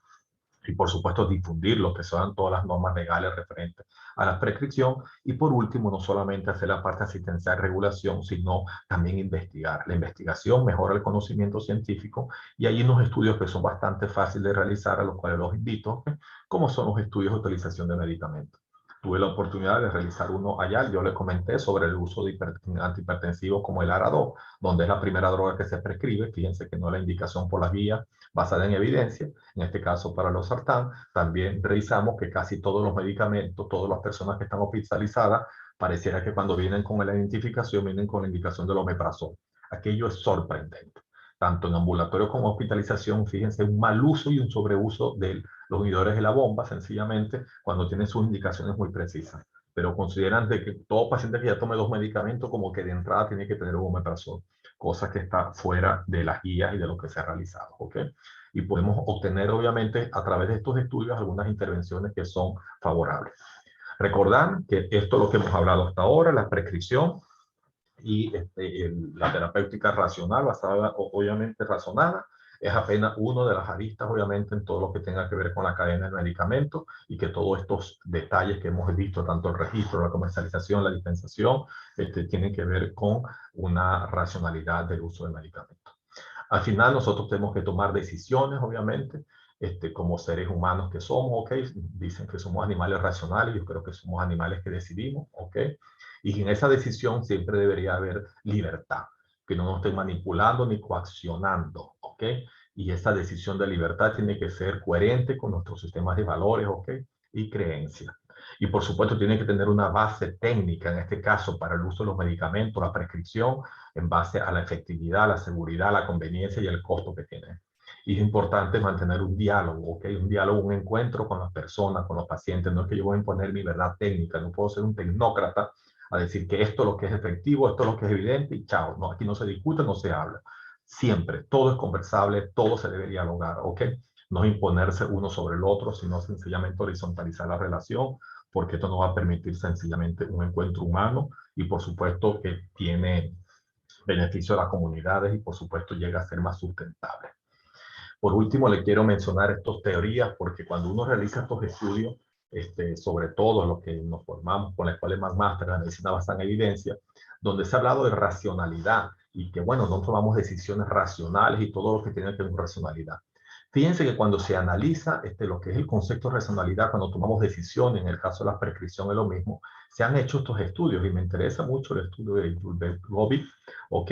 A: y por supuesto difundir lo que son todas las normas legales referentes a la prescripción y por último no solamente hacer la parte asistencial de regulación sino también investigar. La investigación mejora el conocimiento científico y hay unos estudios que son bastante fáciles de realizar a los cuales los invito, ¿okay? Como son los estudios de utilización de medicamentos. Tuve la oportunidad de realizar uno allá, yo les comenté sobre el uso de antihipertensivos como el ARA-2, donde es la primera droga que se prescribe, fíjense que no es la indicación por las guías basada en evidencia, en este caso para los sartán, también revisamos que casi todos los medicamentos, todas las personas que están hospitalizadas, pareciera que cuando vienen con la identificación, vienen con la indicación del omeprazol. Aquello es sorprendente. Tanto en ambulatorio como hospitalización, fíjense, un mal uso y un sobreuso de los inhibidores de la bomba, sencillamente, cuando tienen sus indicaciones muy precisas. Pero consideran de que todo paciente que ya tome 2 medicamentos, como que de entrada tiene que tener un omeprazol, cosa que está fuera de las guías y de lo que se ha realizado, ¿ok? Y podemos obtener, obviamente, a través de estos estudios, algunas intervenciones que son favorables. Recordar que esto es lo que hemos hablado hasta ahora, la prescripción y la terapéutica racional, basada, obviamente razonada, es apenas uno de las aristas, obviamente, en todo lo que tenga que ver con la cadena del medicamento y que todos estos detalles que hemos visto, tanto el registro, la comercialización, la dispensación, tienen que ver con una racionalidad del uso del medicamento. Al final nosotros tenemos que tomar decisiones, obviamente, como seres humanos que somos, ¿ok? Dicen que somos animales racionales, yo creo que somos animales que decidimos, ¿ok? Y en esa decisión siempre debería haber libertad, que no nos estén manipulando ni coaccionando, ¿ok? Y esa decisión de libertad tiene que ser coherente con nuestros sistemas de valores, ¿ok? Y creencias. Y por supuesto tiene que tener una base técnica, en este caso para el uso de los medicamentos, la prescripción, en base a la efectividad, la seguridad, la conveniencia y el costo que tiene. Y es importante mantener un diálogo, ¿ok? Un diálogo, un encuentro con las personas, con los pacientes. No es que yo voy a imponer mi verdad técnica, no puedo ser un tecnócrata a decir que esto es lo que es efectivo, esto es lo que es evidente y chao. No, aquí no se discute, no se habla. Siempre, todo es conversable, todo se debe dialogar, ¿ok? No imponerse uno sobre el otro, sino sencillamente horizontalizar la relación, porque esto nos va a permitir sencillamente un encuentro humano y por supuesto que tiene beneficio a las comunidades y por supuesto llega a ser más sustentable. Por último, le quiero mencionar estas teorías porque cuando uno realiza estos estudios, sobre todo los que nos formamos con la Escuela de McMaster, la medicina basada en evidencia, donde se ha hablado de racionalidad y que, bueno, no tomamos decisiones racionales y todo lo que tiene que ver con racionalidad. Fíjense que cuando se analiza lo que es el concepto de racionalidad, cuando tomamos decisiones, en el caso de la prescripción es lo mismo, se han hecho estos estudios y me interesa mucho el estudio de Robbie, ¿ok?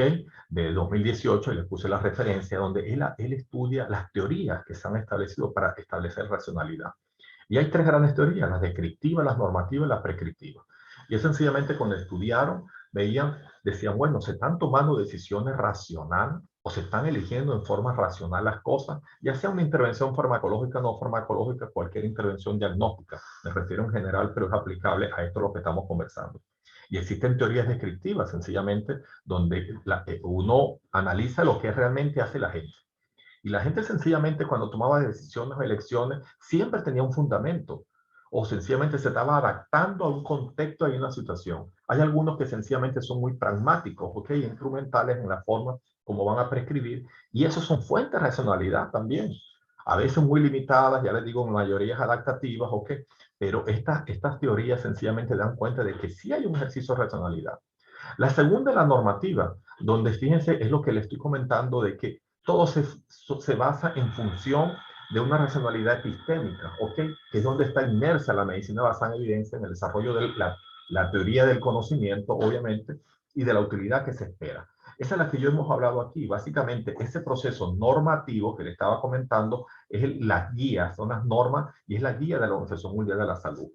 A: De 2018, y le puse la referencia, donde él estudia las teorías que se han establecido para establecer racionalidad. Y hay tres grandes teorías, las descriptivas, las normativas y las prescriptivas. Y es sencillamente cuando estudiaron, veían, decían, bueno, se están tomando decisiones racionales o se están eligiendo en forma racional las cosas, ya sea una intervención farmacológica, no farmacológica, cualquier intervención diagnóstica. Me refiero en general, pero es aplicable a esto lo que estamos conversando. Y existen teorías descriptivas, sencillamente, donde uno analiza lo que realmente hace la gente. Y la gente sencillamente cuando tomaba decisiones o elecciones siempre tenía un fundamento o sencillamente se estaba adaptando a un contexto y a una situación. Hay algunos que sencillamente son muy pragmáticos, ¿ok? Instrumentales en la forma como van a prescribir y esos son fuentes de racionalidad también. A veces muy limitadas, ya les digo, en mayorías adaptativas, ¿ok? Pero estas teorías sencillamente dan cuenta de que sí hay un ejercicio de racionalidad. La segunda es la normativa, donde fíjense, es lo que le estoy comentando de que todo se basa en función de una racionalidad epistémica, ¿ok? Que es donde está inmersa la medicina basada en evidencia, en el desarrollo de la teoría del conocimiento, obviamente, y de la utilidad que se espera. Esa es la que yo hemos hablado aquí. Básicamente, ese proceso normativo que le estaba comentando es las guías, son las normas y es la guía de la Organización Mundial de la Salud.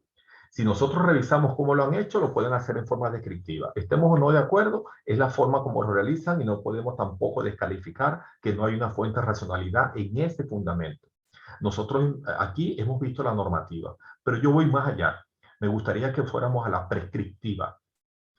A: Si nosotros revisamos cómo lo han hecho, lo pueden hacer en forma descriptiva. Estemos o no de acuerdo, es la forma como lo realizan y no podemos tampoco descalificar que no hay una fuente de racionalidad en ese fundamento. Nosotros aquí hemos visto la normativa, pero yo voy más allá. Me gustaría que fuéramos a la prescriptiva,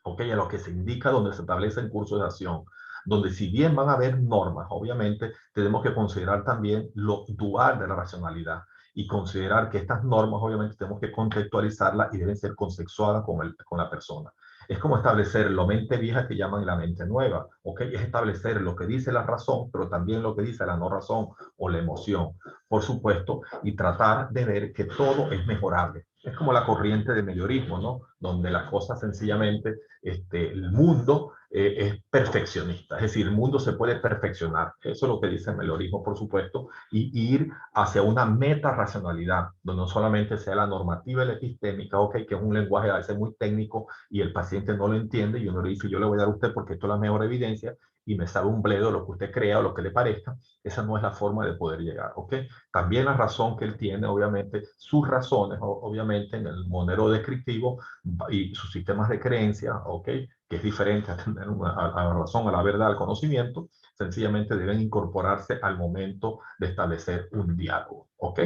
A: ¿ok? A lo que se indica donde se establecen cursos de acción, donde si bien van a haber normas, obviamente tenemos que considerar también lo dual de la racionalidad y considerar que estas normas obviamente tenemos que contextualizarlas y deben ser consensuadas con la persona. Es como establecer la mente vieja que llaman la mente nueva, ¿ok? Es establecer lo que dice la razón, pero también lo que dice la no razón o la emoción, por supuesto, y tratar de ver que todo es mejorable. Es como la corriente de mellorismo, ¿no? Donde las cosas sencillamente, el mundo es perfeccionista, es decir, el mundo se puede perfeccionar. Eso es lo que dice el mellorismo, por supuesto, y ir hacia una meta-racionalidad, donde no solamente sea la normativa y la epistémica, ok, que es un lenguaje a veces muy técnico y el paciente no lo entiende y uno le dice, yo le voy a dar a usted porque esto es la mejor evidencia y me sabe un bledo lo que usted crea o lo que le parezca. Esa no es la forma de poder llegar, ¿ok? También la razón que él tiene, obviamente, sus razones, obviamente, en el modelo descriptivo y sus sistemas de creencia, ¿ok? Que es diferente a tener a la razón, a la verdad, al conocimiento, sencillamente deben incorporarse al momento de establecer un diálogo, ¿ok?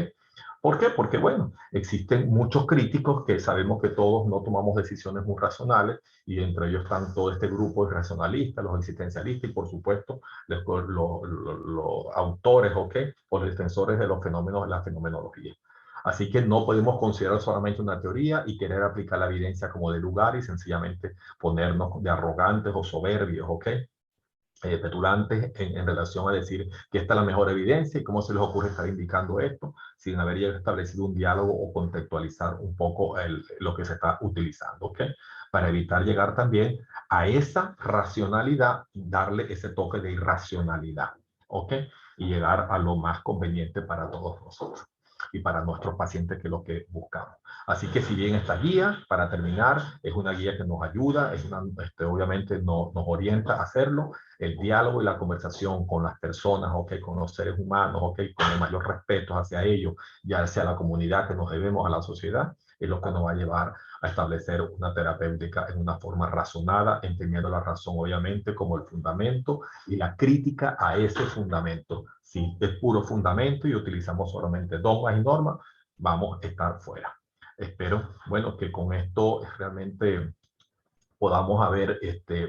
A: ¿Por qué? Porque, bueno, existen muchos críticos que sabemos que todos no tomamos decisiones muy racionales y entre ellos están todo este grupo de racionalistas, los existencialistas y, por supuesto, los autores, ¿ok? O los defensores de los fenómenos de la fenomenología. Así que no podemos considerar solamente una teoría y querer aplicar la evidencia como de lugar y sencillamente ponernos de arrogantes o soberbios, ¿ok? Petulantes en relación a decir que esta es la mejor evidencia y cómo se les ocurre estar indicando esto sin haber ya establecido un diálogo o contextualizar un poco lo que se está utilizando, ¿ok? Para evitar llegar también a esa racionalidad y darle ese toque de irracionalidad, ¿ok? Y llegar a lo más conveniente para todos nosotros y para nuestros pacientes, que es lo que buscamos. Así que si bien esta guía, para terminar, es una guía que nos ayuda, obviamente nos orienta a hacerlo, el diálogo y la conversación con las personas, okay, con los seres humanos, okay, con el mayor respeto hacia ellos, ya hacia la comunidad que nos debemos, a la sociedad, es lo que nos va a llevar a establecer una terapéutica en una forma razonada, entendiendo la razón obviamente como el fundamento y la crítica a ese fundamento. Si es puro fundamento y utilizamos solamente dogmas y normas, vamos a estar fuera. Espero, bueno, que con esto realmente podamos haber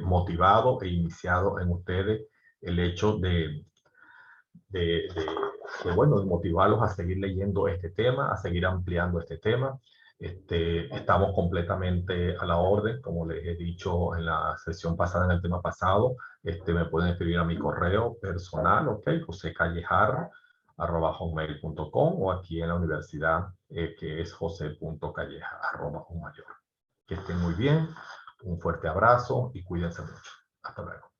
A: motivado e iniciado en ustedes el hecho de, bueno, de motivarlos a seguir leyendo este tema, a seguir ampliando este tema. Estamos completamente a la orden, como les he dicho en la sesión pasada, en el tema pasado. Me pueden escribir a mi correo personal, ok, josecallejar@hotmail.com, o aquí en la universidad, que es jose.callejar@mayor. Que estén muy bien, un fuerte abrazo y cuídense mucho. Hasta luego.